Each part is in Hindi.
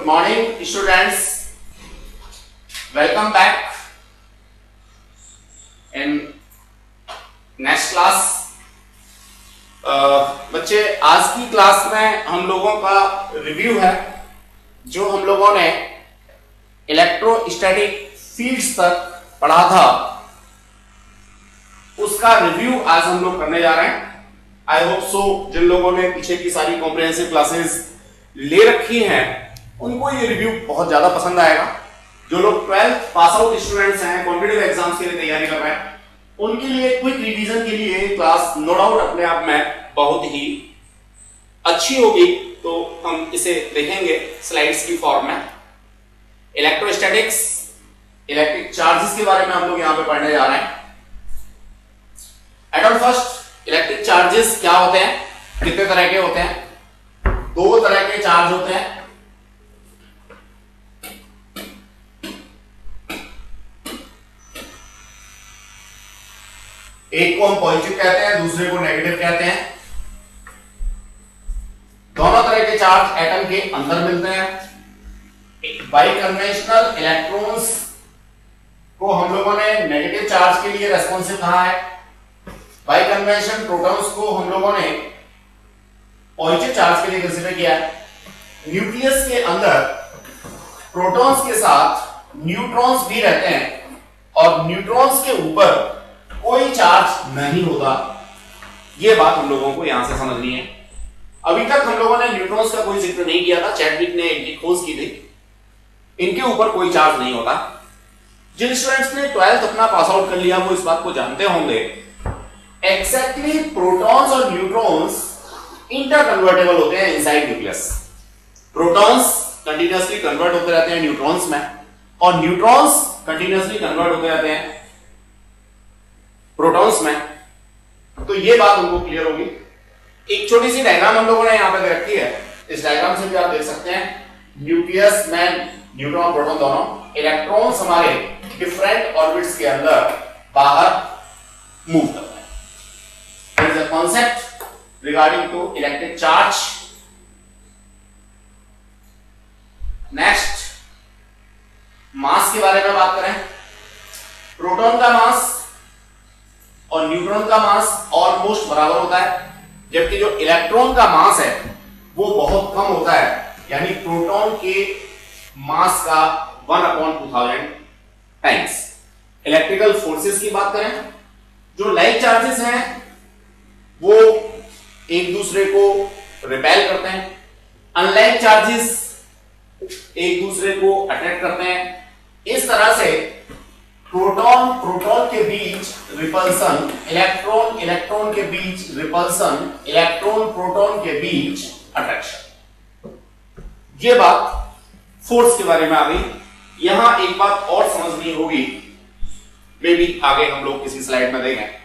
morning, students. Welcome back in next class. बच्चे, आज की क्लास में हम लोगों का रिव्यू है जो हम लोगों ने इलेक्ट्रोस्टैटिक फील्ड्स तक पढ़ा था, उसका रिव्यू आज हम लोग करने जा रहे हैं. आई होप सो जिन लोगों ने पीछे की सारी कॉम्प्रिहेंसिव क्लासेस ले रखी हैं उनको ये रिव्यू बहुत ज्यादा पसंद आएगा. जो लोग 12th पास आउट स्टूडेंट्स हैं, कॉम्पिटिटिव एग्जाम्स के लिए तैयारी कर रहे हैं, उनके लिए क्विक रिवीजन के लिए क्लास नो डाउट अपने आप में बहुत ही अच्छी होगी. तो हम इसे देखेंगे स्लाइड्स की फॉर्म में. इलेक्ट्रोस्टैटिक्स, इलेक्ट्रिक चार्जेस के बारे में हम लोग यहां पे पढ़ने जा रहे हैं. At all first, electric charges क्या होते हैं, कितने तरह के होते हैं? दो तरह के चार्ज होते हैं. एक को हम पॉजिटिव कहते हैं, दूसरे को नेगेटिव कहते हैं. दोनों तरह के चार्ज एटम के अंदर मिलते हैं. बाइकन्वेंशनल इलेक्ट्रॉन्स को हम लोगों ने नेगेटिव चार्ज के लिए रेस्पॉन्सिव कहा है. बाइकन्वेंशन प्रोटॉन्स को हम लोगों ने पॉजिटिव चार्ज के लिए कंसीडर किया है. न्यूक्लियस के अंदर प्रोटॉन्स के साथ न्यूट्रॉन्स भी रहते हैं और न्यूट्रॉन्स के ऊपर कोई चार्ज नहीं होता. यह बात हम लोगों को यहां से समझनी है. अभी तक हम लोगों ने न्यूट्रॉन्स का कोई जिक्र नहीं किया था. चैडविक ने इनकी खोज की थी. इनके ऊपर कोई चार्ज नहीं होता. जिन स्टूडेंट्स ने 12th अपना पास आउट कर लिया वो इस बात को जानते होंगे. एग्जैक्टली प्रोटॉन्स और न्यूट्रॉन्स इंटरकन्वर्टेबल होते हैं inside nucleus. Protons continuously convert होते रहते हैं न्यूट्रॉन्स में और न्यूट्रॉन्स कंटिन्यूअसली कन्वर्ट होते रहते हैं प्रोटॉन्स में. तो ये बात हमको क्लियर होगी. एक छोटी सी डायग्राम हम लोगों ने यहां पे दे रखी है. इस डायग्राम से भी आप देख सकते हैं न्यूक्लियस में न्यूट्रॉन प्रोटॉन दोनों, इलेक्ट्रॉन्स हमारे डिफरेंट ऑर्बिट्स के अंदर बाहर मूव करते हैं. There is a concept regarding to electric charge. Next, mass के बारे में बात करें. प्रोटॉन का मास और न्यूट्रॉन का मास ऑलमोस्ट बराबर होता है, जबकि जो इलेक्ट्रॉन का मास है वो बहुत कम होता है. यानी प्रोटॉन के मास का 1/2000 टाइम्स. इलेक्ट्रिकल फोर्सेस की बात करें, जो लाइक चार्जेस हैं वो एक दूसरे को रिपेल करते हैं. अनलाइक चार्जेस एक दूसरे को अट्रैक्ट करते हैं. इस तरह से प्रोटॉन प्रोटॉन के बीच रिपल्सन, इलेक्ट्रॉन इलेक्ट्रॉन के बीच रिपल्सन, इलेक्ट्रॉन प्रोटॉन के बीच अट्रैक्शन. ये बात फोर्स के बारे में आ गई. यहां एक बात और समझनी होगी, मे बी आगे हम लोग किसी स्लाइड में देखें.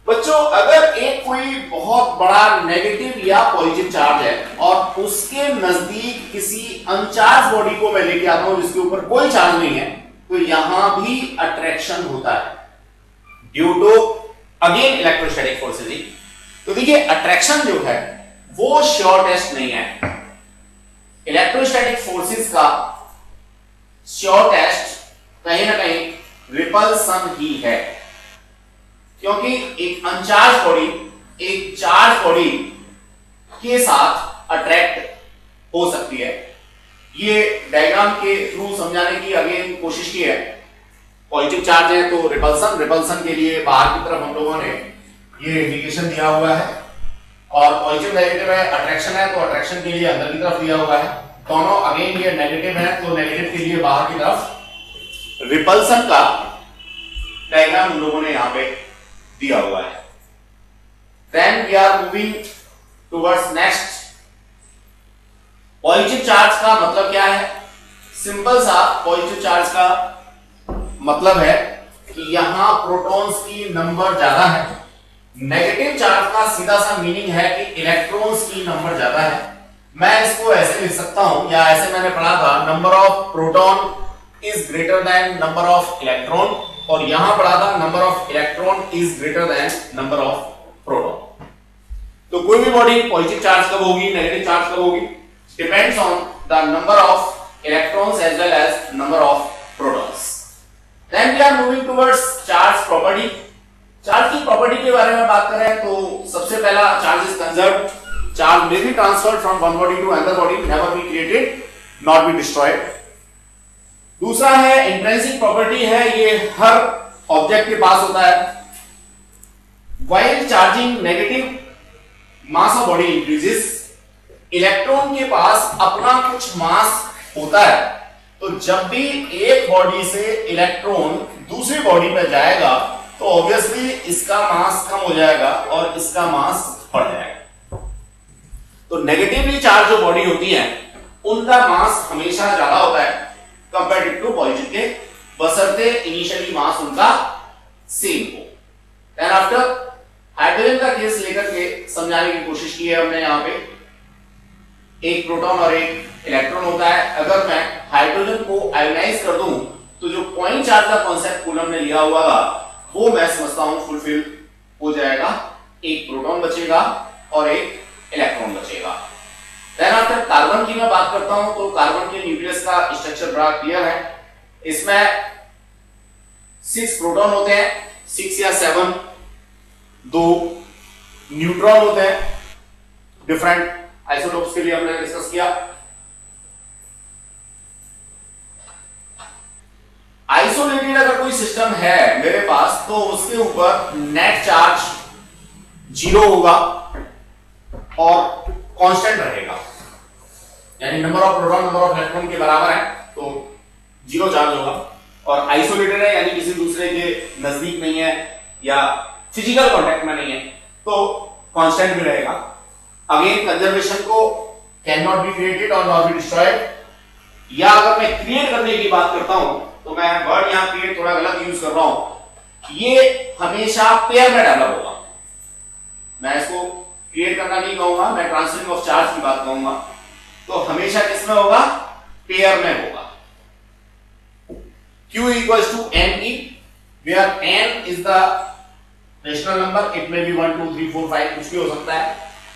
बच्चों, अगर एक कोई बहुत बड़ा नेगेटिव या पॉजिटिव चार्ज है और उसके नजदीक किसी अनचार्ज बॉडी को मैं लेके आता हूं जिसके ऊपर कोई चार्ज नहीं है, तो यहां भी अट्रैक्शन होता है due to again electrostatic forces ही. तो देखिए, अट्रैक्शन जो है वो श्योर टेस्ट नहीं है. इलेक्ट्रोस्टैटिक फोर्सेस का श्योर टेस्ट कहीं ना कहीं रिपल्सन ही है, क्योंकि एक अनचार्ज बॉडी एक चार्ज बॉडी के साथ अट्रैक्ट हो सकती है. ये डायग्राम के थ्रू समझाने की अगेन कोशिश की है. पॉजिटिव चार्ज है तो रिपल्सन, रिपल्सन के लिए बाहर की तरफ हम लोगों ने ये इंडिकेशन दिया हुआ है, और पॉजिटिव नेगेटिव है, अट्रैक्शन है तो अट्रैक्शन के लिए अंदर की तरफ दिया हुआ है. दोनों अगेन ये नेगेटिव है तो नेगेटिव के लिए बाहर की तरफ रिपल्सन का डायग्राम हम लोगों ने यहां पे दिया हुआ है. Then we are moving towards next. Positive charge का मतलब क्या है? सिंपल सा पॉजिटिव चार्ज का मतलब है कि यहां प्रोटॉन्स की नंबर ज्यादा है. नेगेटिव चार्ज का सीधा सा मीनिंग है कि इलेक्ट्रॉन्स की नंबर ज्यादा है. मैं इसको ऐसे लिख सकता हूं, या ऐसे मैंने पढ़ा था, number of proton is greater than number of electron, और यहां पढ़ा था number of electron is greater than number of proton. तो कोई भी बॉडी पॉजिटिव चार्ज कब होगी, नेगेटिव चार्ज कब होगी, depends on the number of electrons as well as number of protons. Then we are moving towards charge property. Charge की प्रॉपर्टी के बारे में बात करें तो सबसे पहला charge is conserved. Charge may be transferred from one body to another body, never be created, not be destroyed. दूसरा है इंट्रिंसिक प्रॉपर्टी है, ये हर ऑब्जेक्ट के पास होता है. While charging negative mass of body increases, electron के पास अपना कुछ मास होता है. तो जब भी एक बॉडी से इलेक्ट्रॉन दूसरी बॉडी पर जाएगा तो ऑब्वियसली इसका मास कम हो जाएगा और इसका मास बढ़ जाएगा. तो नेगेटिवली चार्ज जो बॉडी होती है उनका मास हमेशा ज्यादा होता है कंपेरेटिव टू पॉजिटिव के, बशर्ते इनिशियली मास उनका सेम हो. देन आफ्टर हाइड्रोजन का केस लेकर के समझाने की कोशिश की है हमने. यहां पे एक प्रोटॉन और एक इलेक्ट्रॉन होता है. अगर मैं हाइड्रोजन को आयोनाइज कर दूं तो जो पॉइंट चार्ज का कॉन्सेप्ट कूलम ने लिया हुआ था वो मैं समझता हूं फुलफिल हो जाएगा. एक प्रोटॉन बचेगा और एक इलेक्ट्रॉन बचेगा. देन आफ्टर कार्बन की मैं बात करता हूं तो कार्बन के न्यूक्लियस का स्ट्रक्चर बड़ा क्लियर है. इसमें 6 प्रोटॉन होते हैं, 6 या 7. 2 न्यूट्रॉन होते हैं. डिफरेंट आइसोटोप्स के लिए हमने डिस्कस किया. आइसोलेटेड अगर कोई सिस्टम है मेरे पास तो उसके ऊपर नेट चार्ज 0 होगा और कांस्टेंट रहेगा, यानी number of proton number of electron के बराबर है तो 0 चार्ज होगा. और आइसोलेटेड है यानी किसी दूसरे के नजदीक नहीं है या फिजिकल कांटेक्ट में नहीं है तो कांस्टेंट भी रहेगा. अगेन कंजर्वेशन को कैन नॉट बी क्रिएटेड और नॉट बी डिस्ट्रॉयड. या अगर मैं क्रिएट करने की बात करता हूं तो मैं वर्ड यहां क्रिएट थोड़ा गलत यूज कर रहा हूं. ये हमेशा पेयर में डेवलप होगा. मैं इसको क्रिएट करना नहीं कहूंगा, मैं ट्रांसफरिंग ऑफ चार्ज की बात कहूंगा. तो हमेशा किसमें होगा? पेयर में होगा. Q equals to Ne, where n is the rational number. It may be 1 2 3 4 5 कुछ भी हो सकता है.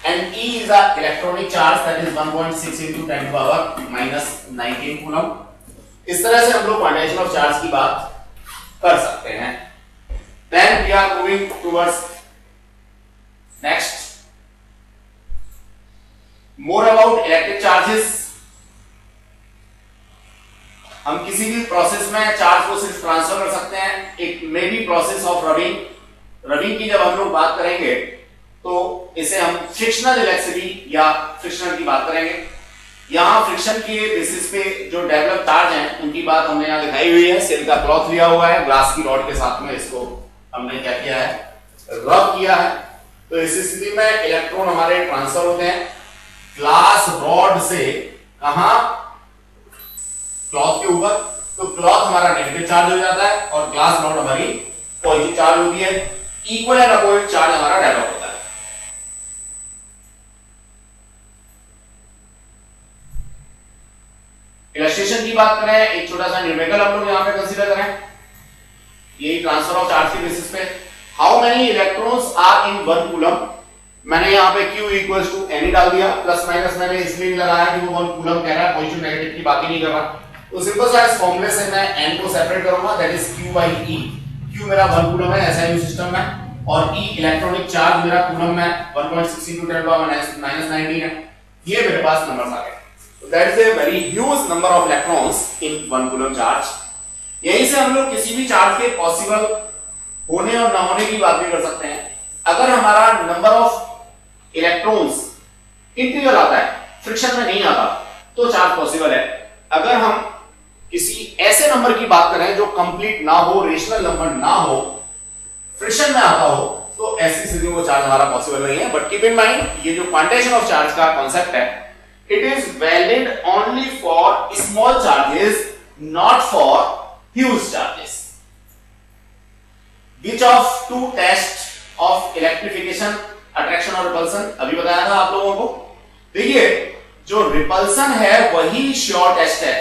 And E is a electronic charge that is 1.6 into 10 to the power minus 19 coulomb. इस तरह से हम लोग क्वांटाइजेशन ऑफ चार्ज की बात कर सकते हैं. Then we are moving towards next. More about electric charges. हम किसी भी प्रोसेस में चार्ज को सिर्फ ट्रांसफर कर सकते हैं. एक may be process of rubbing. Rubbing की जब हम लोग बात करेंगे तो इसे हम फ्रिक्शनल इलेक्ट्रिसिटी या फ्रिक्शनल की बात करेंगे. यहां फ्रिक्शन के बेसिस पे जो डेवलप चार्ज हैं उनकी बात हमने यहां दिखाई हुई है. सिल्क का क्लॉथ लिया हुआ है, ग्लास की रॉड के साथ में इसको हमने क्या किया है? रब किया है. तो इस स्थिति में इलेक्ट्रॉन हमारे ट्रांसफर होते हैं ग्लास रॉड से कहां? क्लॉथ के ऊपर. तो क्लॉथ हमारा नेगेटिव चार्ज हो जाता है और ग्लास रॉड हमारी पॉजिटिव चार्ज होती है. इक्वल एंड अपोजिट चार्ज हमारा डेवलप होता है. इलस्ट्रेशन की बात करें, एक छोटा सा न्यूमेरिकल हम लोग यहां पे कंसीडर करें. यही ट्रांसफर ऑफ चार्ज के बेसिस पे how many electrons are in 1 coulomb. मैंने यहां पे Q इक्वल्स टू Ne डाल दिया. प्लस माइनस मैंने इसलिए नहीं लगाया कि वो 1 कूलम कह रहा है, पॉजिटिव नेगेटिव की बात ही नहीं कर रहा. तो सिंपल सा इस फॉर्मूले से मैं n को सेपरेट करूंगा, that is Q by E. Q मेरा 1 कूलम है SI सिस्टम में और E इलेक्ट्रॉनिक चार्ज मेरा कूलम में 1.6 into 10 power minus 19 है. ये मेरे पास नंबर्स आ गए. So that is a very huge number of electrons in 1 coulomb charge. यहीं से हम लोग किसी भी चार्ज के पॉसिबल होने और ना होने की बात भी कर सकते हैं. अगर हमारा नंबर ऑफ इलेक्ट्रॉन्स इंटीग्रल आता है, फ्रिक्शन में नहीं आता, तो चार्ज पॉसिबल है. अगर हम किसी ऐसे नंबर की बात करें जो कंप्लीट ना हो, रेशनल नंबर ना हो, फ्रिक्शन में आता हो, तो ऐसी स्थिति में चार्ज हमारा पॉसिबल नहीं है. बट कीप इन माइंड ये जो क्वांटाइजेशन ऑफ चार्ज का कॉन्सेप्ट है, it is valid only for small charges, not for huge charges. Which of two tests of electrification, attraction और repulsion अभी बताया था आप लोगों को. देखिए जो रिपल्सन है वही श्योर टेस्ट है.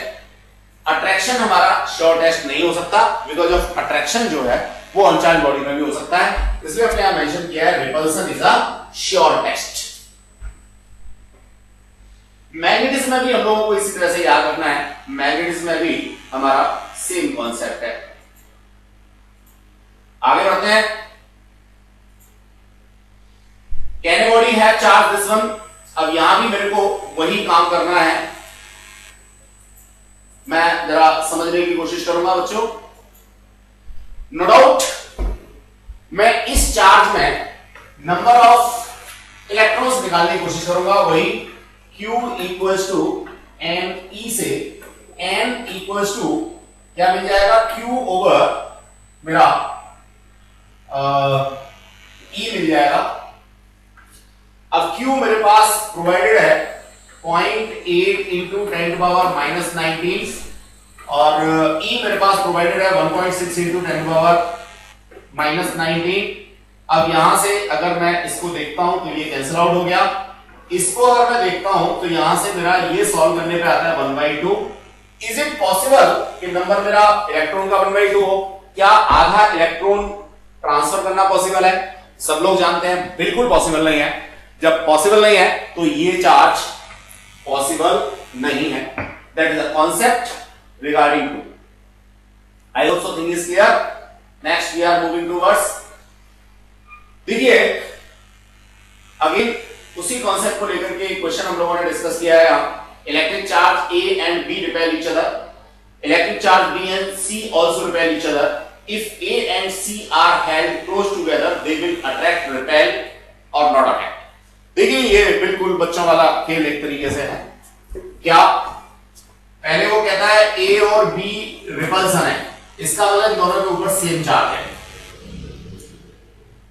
अट्रैक्शन हमारा श्योर टेस्ट नहीं हो सकता, बिकॉज ऑफ अट्रैक्शन जो है वो अनचार्ज बॉडी में भी हो सकता है. इसलिए हमने यहां मेंशन किया है repulsion is a sure test. Magnetism में भी हम लोगों को इसी तरह से याद रखना है, मैग्नेटिज्म में भी हमारा सेम कॉन्सेप्ट है। आगे बढ़ते हैं। कैन बॉडी है चार्ज दिस वन। अब यहां भी मेरे को वही काम करना है, मैं जरा समझने की कोशिश करूंगा बच्चों। नो डाउट मैं इस चार्ज में नंबर ऑफ इलेक्ट्रॉन्स निकालने की कोशिश करूंगा, वही Q equals to M E से n इक्वल्स टू क्या मिल जाएगा, Q ओवर मेरा E मिल जाएगा। अब Q मेरे पास प्रोवाइडेड है 0.8 इंटू 10⁻⁻19 और E मेरे पास प्रोवाइडेड है 1.6 इंटू 10⁻⁻19। अब यहां से अगर मैं इसको देखता हूं तो ये कैंसिल आउट हो गया। इसको अगर मैं देखता हूं तो यहां से मेरा ये सॉल्व करने पे आता है 1/2। इज इट पॉसिबल कि नंबर मेरा इलेक्ट्रॉन का 1/2 हो? क्या आधा इलेक्ट्रॉन ट्रांसफर करना पॉसिबल है? सब लोग जानते हैं बिल्कुल पॉसिबल नहीं है। जब पॉसिबल नहीं है तो ये चार्ज पॉसिबल नहीं है। That is the concept regarding to. I hope so thing is clear. Next we are moving towards, देखिए अगेन उसी कॉन्सेप्ट को लेकर के एक क्वेश्चन हम लोगों ने डिस्कस किया है। Electric charge A and B repel each other. Electric charge B and C also repel each other. If A and C are held close together, they will attract, repel or not attract. देखिए ये बिल्कुल बच्चों वाला खेल एक तरीके से है। क्या पहले वो कहता है A और B रिपल्सन है, इसका मतलब दोनों के ऊपर सेम चार्ज है।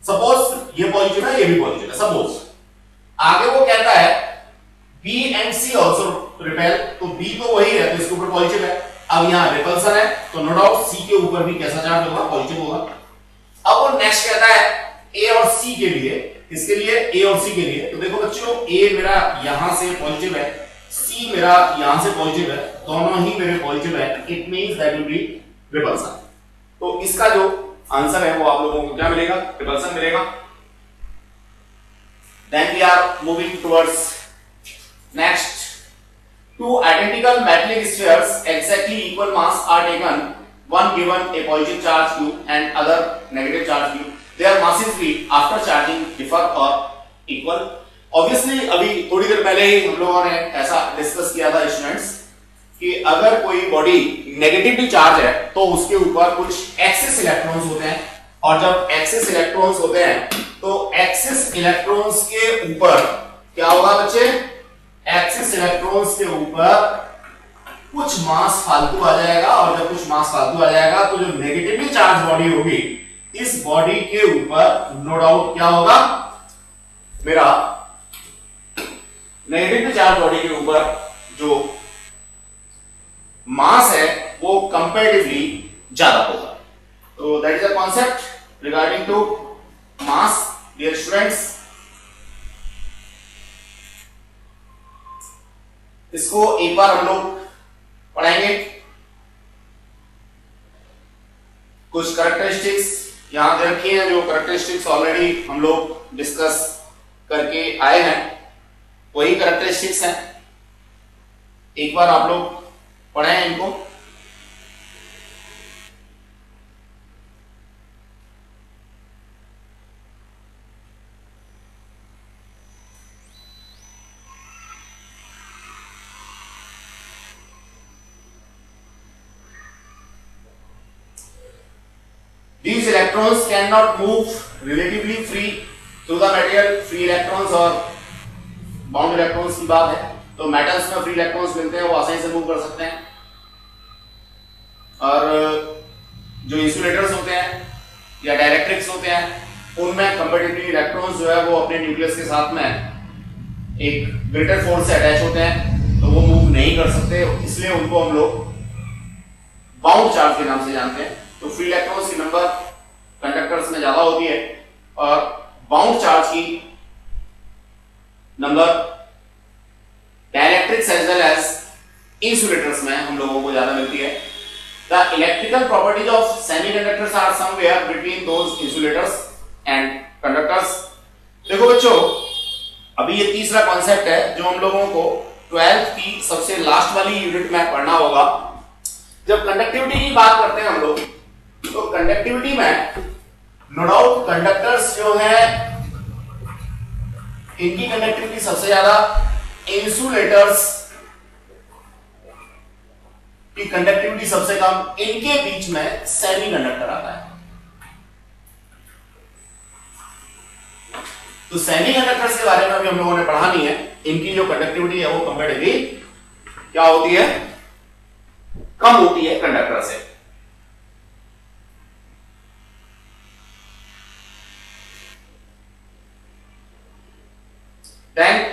सपोज ये पॉजिटिव है, ये भी पॉजिटिव है। सपोज आगे वो कहता है B and C also repel, तो B तो वही है तो इसके ऊपर पॉजिटिव है। अब यहाँ रिपल्सन है तो नो डाउट C के ऊपर भी कैसा चार्ज होगा, पॉजिटिव होगा। अब वो नेक्स्ट कहता है A और C के लिए, किसके लिए, A और C के लिए। तो देखो बच्चों A मेरा यहां से पॉजिटिव है, C मेरा यहां से पॉजिटिव है, दोनों ही मेरे पॉजिटिव है। It means that will be repulsion. तो इसका जो आंसर है वो आप लोगों को क्या मिलेगा, रिपल्सन मिलेगा। Then we are moving towards next. Two identical metallic spheres exactly equal mass are taken, one given a positive charge Q and other negative charge Q. Their masses V after charging differ or equal. Obviously अभी थोड़ी देर पहले ही हम लोगों ने ऐसा डिस्कस किया था स्टूडेंट्स कि अगर कोई बॉडी नेगेटिवली चार्ज है तो उसके ऊपर कुछ एक्सिस इलेक्ट्रॉन्स होते हैं, और जब एक्सिस इलेक्ट्रॉन्स होते हैं तो एक्सिस इलेक्ट्रॉन्स के ऊपर क्या होगा बच्चे, एक्सिस इलेक्ट्रॉन्स के ऊपर कुछ मास फालतू आ जाएगा, और जब कुछ मास फालतू आ जाएगा तो जो नेगेटिवली चार्ज बॉडी होगी इस बॉडी के ऊपर नो डाउट क्या होगा, मेरा नेगेटिवली चार्ज बॉडी के ऊपर जो मास है वो कंपैरेटिवली ज्यादा होगा। तो that is the concept regarding to mass. Dear students, इसको एक बार हम लोग पढ़ाएंगे। कुछ कैरेक्टरिस्टिक्स यहां दे रखी हैं, जो कैरेक्टरिस्टिक्स ऑलरेडी हम लोग डिस्कस करके आए हैं, वही कैरेक्टरिस्टिक्स हैं। एक बार आप लोग पढ़ें इनको। These electrons cannot move relatively free through the material. Free electrons और bound electrons की बात है, तो metals में free electrons मिलते हैं, वो आसानी से मूव कर सकते हैं। और जो इंसुलेटर्स होते हैं या डायरेक्ट्रिक्स होते हैं उनमें कंपैरेटिवली इलेक्ट्रॉन्स जो है वो अपने न्यूक्लियस के साथ में एक ग्रेटर फोर्स से अटैच होते हैं, तो वो मूव नहीं कर सकते, इसलिए उनको हम लोग बाउंड चार्ज के नाम से जानते हैं। तो फ्री इलेक्ट्रॉन्स की नंबर कंडक्टर्स में ज्यादा होती है और बाउंड चार्ज की number dielectrics as well as insulators में हम लोगों को ज्यादा मिलती है। The electrical properties of semiconductors are somewhere between those insulators and conductors. देखो बच्चों, अभी ये तीसरा कॉन्सेप्ट है जो हम लोगों को 12th की सबसे लास्ट वाली यूनिट में पढ़ना होगा। जब कंडक्टिविटी की बात करते हैं हम लोग, तो कंडक्टिविटी में नो डाउट कंडक्टर्स जो है इनकी कंडक्टिविटी सबसे ज्यादा, इंसुलेटर्स की कंडक्टिविटी सबसे कम, इनके बीच में सेमी कंडक्टर आता है। तो सेमी कंडक्टर्स के बारे में अभी हम लोगों ने पढ़ा नहीं है। इनकी जो कंडक्टिविटी है वो कंपैरेटिवली क्या होती है, कम होती है कंडक्टर से। देन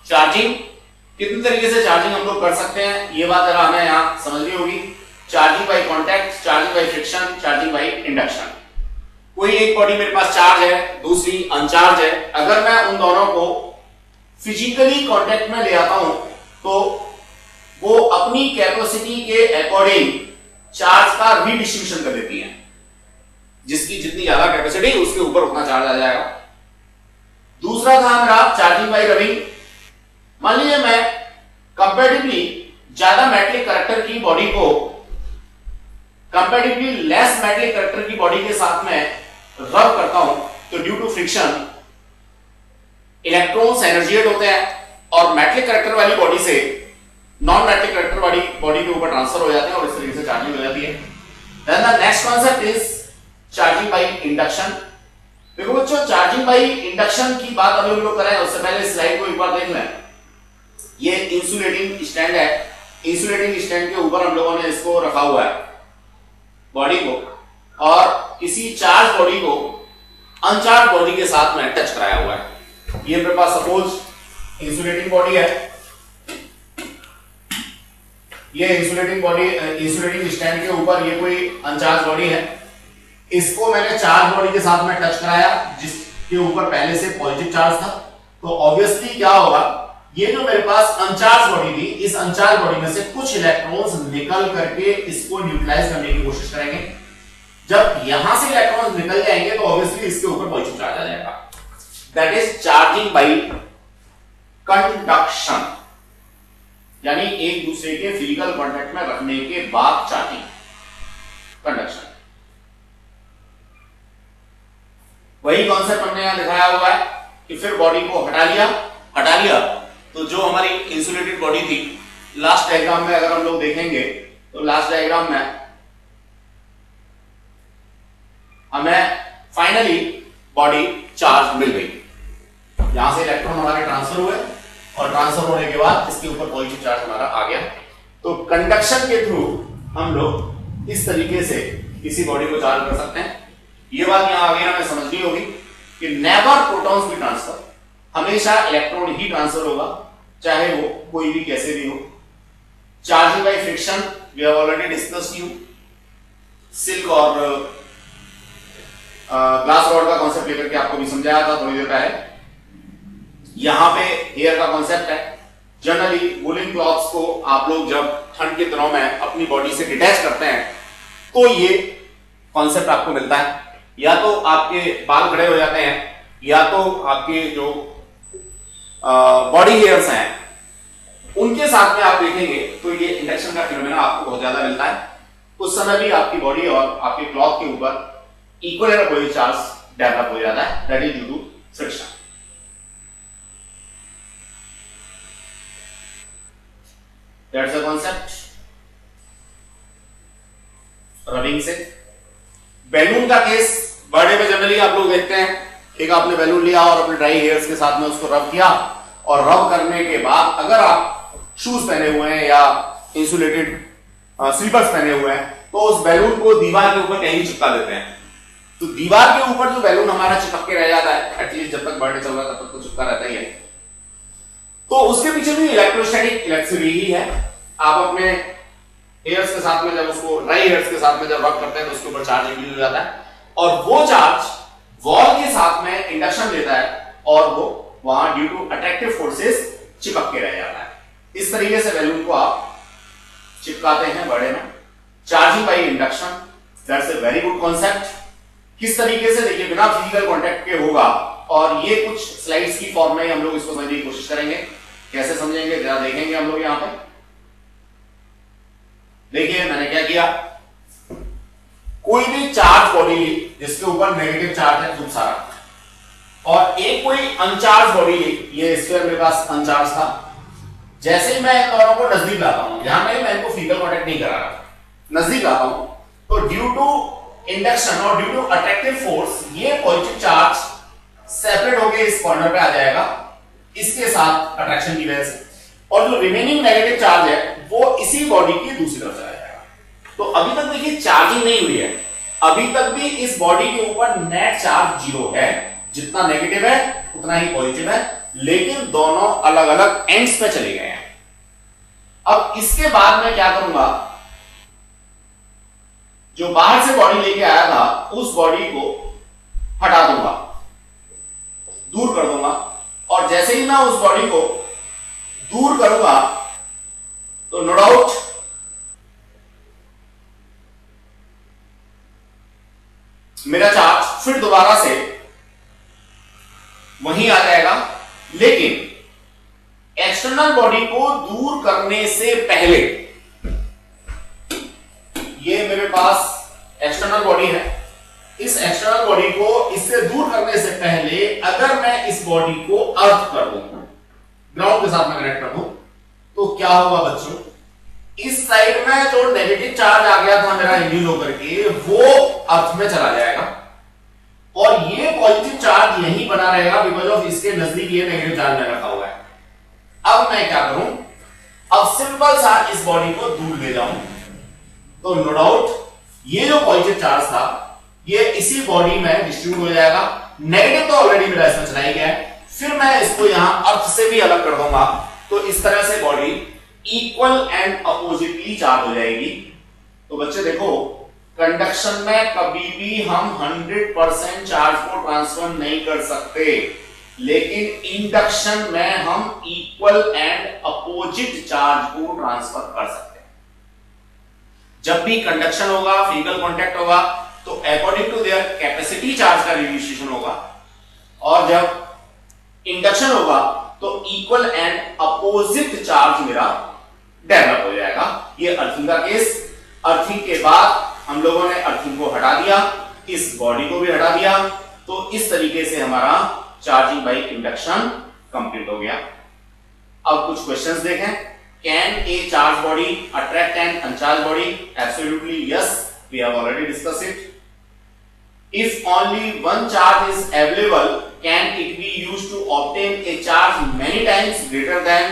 चार्जिंग, कितने तरीके से चार्जिंग हम लोग कर सकते हैं, ये बात जरा हमें यहां समझनी होगी। Charging by contact, charging by friction, charging by induction. कोई एक बॉडी मेरे पास चार्ज है, दूसरी अनचार्ज है, अगर मैं उन दोनों को फिजिकली कांटेक्ट में ले आता हूं तो वो अपनी कैपेसिटी के अकॉर्डिंग चार्ज का रीडिस्ट्रीब्यूशन कर देती है। जिसकी जितनी ज्यादा कैपेसिटी उसके ऊपर उतना चार्ज आ जाएगा। दूसरा था मेरा चार्जिंग बाय रबिंग। मान लीजिए मैं कंपैरेटिवली ज्यादा मेटलिक करैक्टर की बॉडी को कंपैरेटिवली लेस मेटलिक करैक्टर की बॉडी के साथ में रब करता हूं, तो ड्यू टू फ्रिक्शन इलेक्ट्रॉन्स एनर्जिएट होते हैं और मेटलिक करैक्टर वाली बॉडी से नॉन मेटलिक करैक्टर वाली बॉडी के ऊपर ट्रांसफर हो जाते हैं और इस तरीके से चार्जिंग हो जाती है। Then the next concept is charging by induction. देखो बच्चों, चार्जिंग बाय इंडक्शन की बात अभी हम लोग करें उससे पहले स्लाइड को एक बार देख लें। ये इंसुलेटिंग स्टैंड है, इंसुलेटिंग स्टैंड के ऊपर हम लोगों ने इसको रखा हुआ है बॉडी को, और किसी चार्ज बॉडी को अनचार्ज बॉडी के साथ में टच कराया हुआ है। ये मेरे पास सपोज इंसुलेटिंग बॉडी है, ये इंसुलेटिंग बॉडी, इंसुलेटिंग स्टैंड के ऊपर ये कोई अनचार्ज बॉडी है। इसको मैंने चार्ज बॉडी के साथ में टच कराया जिसके ऊपर पहले से पॉजिटिव चार्ज था। तो ऑब्वियसली क्या होगा, ये जो मेरे पास अनचार्ज बॉडी थी, इस अनचार्ज बॉडी में से कुछ इलेक्ट्रॉन्स निकल करके इसको न्यूट्रलाइज करने की कोशिश करेंगे। जब यहां से इलेक्ट्रॉन्स निकल जाएंगे तो ऑब्वियसली इसके ऊपर पॉजिटिव चार्ज आ जाएगा। That is charging bye conduction, यानी एक दूसरे के फिजिकल कांटेक्ट में रखने के बाद चार्जिंग, कंडक्शन। वही कॉन्सेप्ट हमने यहां दिखाया हुआ है कि फिर बॉडी को हटा लिया तो जो हमारी इंसुलेटेड बॉडी थी, लास्ट डायग्राम में अगर हम लोग देखेंगे तो लास्ट डायग्राम में हमें फाइनली बॉडी चार्ज मिल गई। यहां से इलेक्ट्रॉन हमारे ट्रांसफर हुए और ट्रांसफर होने के बाद इसके ऊपर पॉजिटिव चार्ज हमारा आ गया। तो कंडक्शन के थ्रू हम लोग इस तरीके से किसी बॉडी को चार्ज कर सकते हैं। ये बात यहां आगे हमें समझनी होगी कि नेवर प्रोटॉन्स भी ट्रांसफर, हमेशा इलेक्ट्रॉन ही ट्रांसफर होगा, चाहे वो कोई भी कैसे भी हो। Charging by friction we have already discussed you, silk और ग्लास रॉड का कॉन्सेप्ट लेकर के आपको भी समझाया था थोड़ी देर पहले। यहां पे एयर का कॉन्सेप्ट है। जनरली वूलन क्लॉथ्स को आप लोग जब ठंड के दिनों में अपनी बॉडी से डिटैच करते हैं तो ये कॉन्सेप्ट आपको मिलता है। या तो आपके बाल खड़े हो जाते हैं, या तो आपके जो बॉडी हेयर्स हैं उनके साथ में आप देखेंगे तो ये इंडक्शन का फिनोमेना आपको बहुत ज्यादा मिलता है। उस समय भी आपकी बॉडी और आपके क्लॉथ के ऊपर equal and opposite charge develop हो जाता है, that is due to friction. That's the concept rubbing से। बैलून का केस बर्थडे में जनरली आप लोग देखते हैं, एक आपने बैलून लिया और अपने ड्राई हेयर्स के साथ में उसको रब किया, और रब करने के बाद अगर आप शूज पहने हुए हैं या इंसुलेटेड स्लीपर्स पहने हुए हैं तो उस बैलून को दीवार के ऊपर कहीं चिपका देते हैं। तो दीवार के ऊपर जो बैलून हमारा चिपक के रह जाता है, एटलीस्ट जब तक बर्थडे चल रहा है तब तक तो चिपका रहता ही है, तो उसके पीछे भी इलेक्ट्रोस्टैटिक इलेक्ट्रिसिटी ही है। आप अपने हेयर्स के साथ में जब उसको ड्राई हेयर्स के साथ में जब रब करते हैं तो उसके ऊपर चार्ज इंड्यूस हो जाता है, और वो चार्ज वॉल के साथ में इंडक्शन देता है और वो वहां ड्यू टू अट्रैक्टिव फोर्सेस चिपक के रह जाता है। इस तरीके से बैलून को आप चिपकाते हैं बड़े में। Charging by induction, that's a very good concept. किस तरीके से, देखिए बिना फिजिकल कांटेक्ट के होगा, और ये कुछ स्लाइड्स की फॉर्म में हम लोग इसको समझने की कोशिश करेंगे। कैसे समझेंगे जरा देखेंगे हम लोग यहां पर। देखिए मैंने क्या किया, कोई भी चार्ज बॉडी ली जिसके ऊपर नेगेटिव चार्ज है खूब सारा, और एक कोई अनचार्ज बॉडी ली, ये स्फीयर मेरे पास अनचार्ज था। जैसे ही मैं इन दोनों को नजदीक लाता हूं, यहां मैं इनको फिजिकल कांटेक्ट नहीं करा रहा, नजदीक लाता हूं, तो ड्यू टू इंडक्शन और ड्यू टू अट्रैक्टिव फोर्स ये पॉजिटिव चार्ज सेपरेट होकर इस कॉर्नर पे आ जाएगा इसके साथ अट्रैक्शन की वजह से, और जो रिमेनिंग नेगेटिव चार्ज है वो इसी बॉडी की दूसरी तरफ चला जाएगा। तो अभी तक देखिए चार्जिंग नहीं हुई है, अभी तक भी इस बॉडी के ऊपर नेट चार्ज 0 है, जितना नेगेटिव है उतना ही पॉजिटिव है, लेकिन दोनों अलग अलग एंड्स पे चले गए हैं। अब इसके बाद मैं क्या करूंगा, जो बाहर से बॉडी लेके आया था उस बॉडी को हटा दूंगा, दूर कर दूंगा, और जैसे ही मैं उस बॉडी को दूर करूंगा तो नो डाउट मेरा चार्ज फिर दोबारा से वहीं आ जाएगा। लेकिन एक्सटर्नल बॉडी को दूर करने से पहले, ये मेरे पास एक्सटर्नल बॉडी है, इस एक्सटर्नल बॉडी को इससे दूर करने से पहले अगर मैं इस बॉडी को अर्थ कर दूं, ग्राउंड के साथ में कनेक्ट कर दूं, तो क्या होगा बच्चों, इस साइड में जो नेगेटिव चार्ज आ गया था मेरा इंड्यूस होकर के वो अर्थ में चला जाएगा, और ये पॉजिटिव चार्ज यहीं बना रहेगा बिकॉज ऑफ इसके नजदीक ये नेगेटिव चार्ज में रखा हुआ है। अब मैं क्या करूं, अब सिंपल सा इस बॉडी को दूर ले जाऊं, तो नो डाउट ये जो पॉजिटिव चार्ज था ये इसी बॉडी में डिस्ट्रीब्यूट हो जाएगा। नेगेटिव तो ऑलरेडी मेरा इसमें चला ही गया है, फिर मैं इसको यहां अर्थ से भी अलग कर दूंगा, तो इस तरह से body equal and oppositely charge हो जाएगी। तो बच्चे देखो, कंडक्शन में कभी भी हम 100% चार्ज को ट्रांसफर नहीं कर सकते, लेकिन इंडक्शन में हम इक्वल एंड अपोजिट चार्ज को ट्रांसफर कर सकते हैं। जब भी कंडक्शन होगा, फिजिकल कांटेक्ट होगा, तो according to their capacity charge का रिडिस्ट्रीब्यूशन होगा, और जब इंडक्शन होगा तो इक्वल एंड अपोजिट चार्ज मेरा डेवलप हो जाएगा। ये अर्थिंग का केस। अर्थिंग के बाद हम लोगों ने अर्थिंग को हटा दिया, इस बॉडी को भी हटा दिया, तो इस तरीके से हमारा चार्जिंग बाय इंडक्शन कंप्लीट हो गया। अब कुछ क्वेश्चंस देखें। Can a charge body attract an uncharge body? Absolutely yes, we have already discussed it. If only one charge is available, can it be used to obtain a charge many times greater than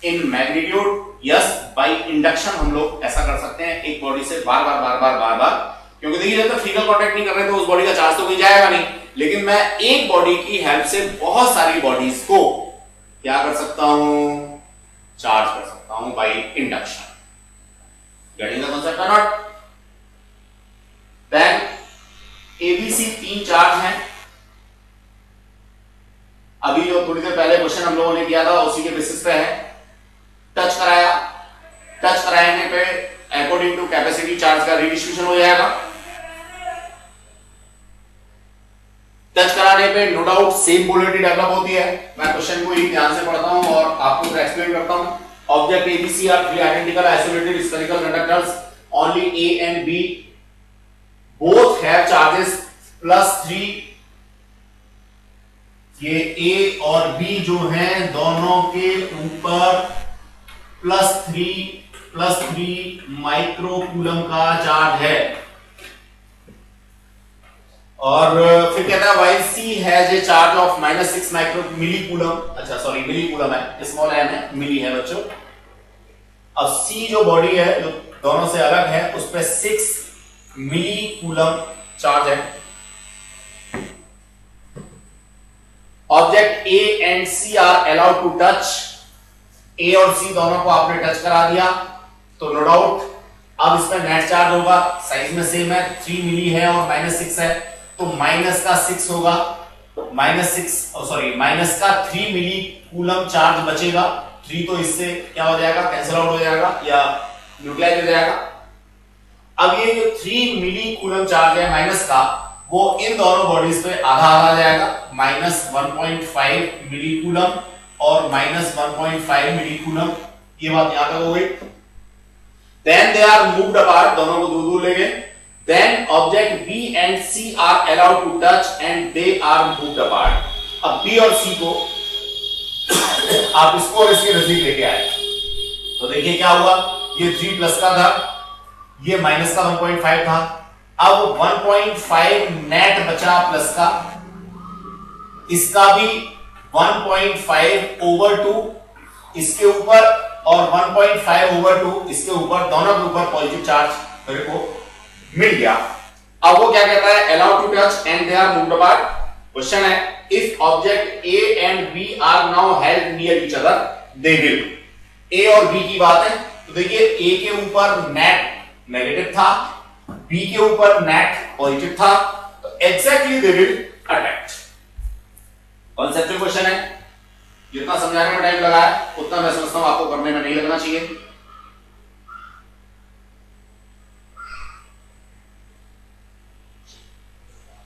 in magnitude? Yes, by induction हम लोग ऐसा कर सकते हैं, एक बॉडी से बार बार, क्योंकि देखिए जब तक फिजिकल कांटेक्ट नहीं कर रहे तो उस बॉडी का चार्ज तो कहीं जाएगा नहीं, लेकिन मैं एक बॉडी की हेल्प से बहुत सारी बॉडीज को क्या कर सकता हूं, चार्ज कर सकता हूं by induction. Getting the concept और नॉट? देन एबीसी 3 चार्ज हैं। अभी जो थोड़ी देर पहले क्वेश्चन हम लोगों ने किया था उसी के बेसिस पे है। टच कराया, टच कराने पे अकॉर्डिंग टू कैपेसिटी चार्ज का रिडिस्ट्रीब्यूशन हो जाएगा। टच कराने पे no doubt same polarity develop होती है। मैं क्वेश्चन को ही ध्यान से पढ़ता हूं और आपको एक्सप्लेन करता हूं। Object A B C are 3 identical isolated spherical conductors, only A and B both have charges +3। ये A और B जो हैं दोनों के ऊपर +3 माइक्रोकूलम का चार्ज है, और फिर कहता है while C has a charge of -6 micro मिलीकूलम, अच्छा सॉरी मिलीकूलम है, स्मॉल m है, मिली है बच्चों। अब C जो बॉडी है जो दोनों से अलग है उस पर 6 मिलीकूलम चार्ज है। Object A and C are allowed to touch. A और सी दोनों को आपने टच करा दिया तो नो डाउट अब इसमें नेट चार्ज होगा, साइज में सेम है, 3 मिली है और -6 है, तो माइनस का 6 होगा, माइनस का 3 मिली कूलम चार्ज बचेगा। 3 तो इससे क्या हो जाएगा, कैंसिल आउट हो जाएगा या न्यूट्रलाइज हो जाएगा। अब ये जो 3 मिली कूलम चार्ज है माइनस का, वो इन दोनों बॉडीज पे आधा आधा जाएगा, -1.5 मिली कूलम और -1.5 मिली कूलम, ये बात यहां तक हो गई। Then they are moved apart, दोनों को दूर दूर ले गए। Then object B and C are allowed to touch and they are moved apart. अब बी और सी को आप इसको और इसके नजदीक लेके आए, तो देखिए क्या हुआ, ये 3 प्लस का था, ये माइनस का 1.5 था। अब 1.5 नेट बचा प्लस का, इसका भी 1.5 ओवर 2 इसके ऊपर और 1.5 ओवर 2 इसके ऊपर, दोनों के ऊपर पॉजिटिव चार्ज मेरे को मिल गया। अब वो क्या कहता है, allowed to touch and they are moved apart. Question है, if object A and B are now held near each other they will. A और बी की बात है, तो देखिए ए के ऊपर नेट नेगेटिव था, बी के ऊपर नेट पॉजिटिव था, तो exactly they will attract. Conceptual question है, जितना समझाने में टाइम लगा है उतना मैं समझता हूं आपको करने में नहीं लगना चाहिए।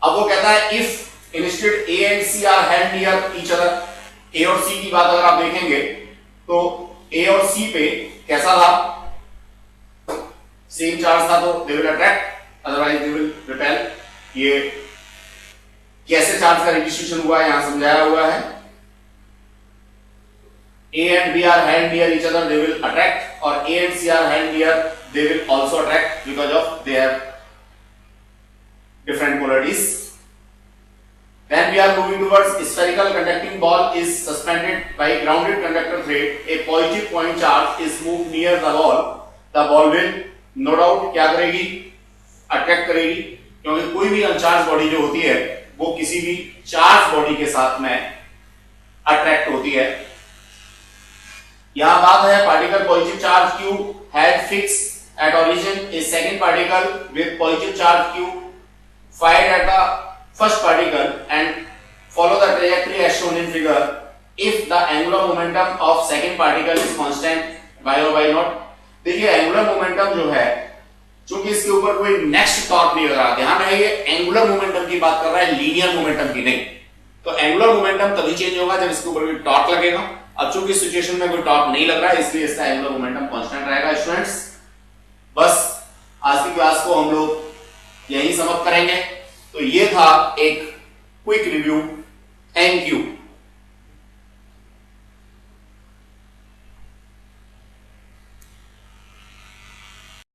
अब वो कहता है if instead A and C are held near each other, A और सी की बात अगर आप देखेंगे तो ए और सी पे कैसा था, सेम चार्ज था, तो they will attract otherwise they will repel. ये कैसे चार्ज का डिस्ट्रीब्यूशन हुआ है यहां समझाया हुआ है। A and B are held near each other, they will attract, or A and C are held near, they will also attract because of they have different polarities. Then we are moving towards spherical conducting ball is suspended by grounded conductor thread. A positive point charge is moved near the ball. The ball will no doubt क्या करेगी, अट्रैक्ट करेगी, क्योंकि कोई भी अनचार्ज बॉडी जो होती है वो किसी भी चार्ज बॉडी के साथ में अट्रैक्ट होती है। यहां बात है particle positive charge q had fixed at origin a second particle with positive charge q fired at the first particle and follow the trajectory as shown in figure if the angular momentum of second particle is constant y or y naught। देखिए एंगुलर मोमेंटम जो है, चूंकि इसके ऊपर कोई नेक्स्ट टॉर्क नहीं लग रहा, ध्यान रहे ये एंगुलर मोमेंटम की बात कर रहा है, लीनियर मोमेंटम की नहीं। तो एंगुलर मोमेंटम तभी चेंज होगा जब इसके ऊपर कोई टॉर्क लगेगा। अब चूंकि सिचुएशन में कोई टॉर्क नहीं लग रहा है इसलिए इसका एंगुलर मोमेंटम कांस्टेंट रहेगा। स्टूडेंट्स बस आज की क्लास को हम लोग यही समाप्त करेंगे। तो ये था एक क्विक रिव्यू। Thank you.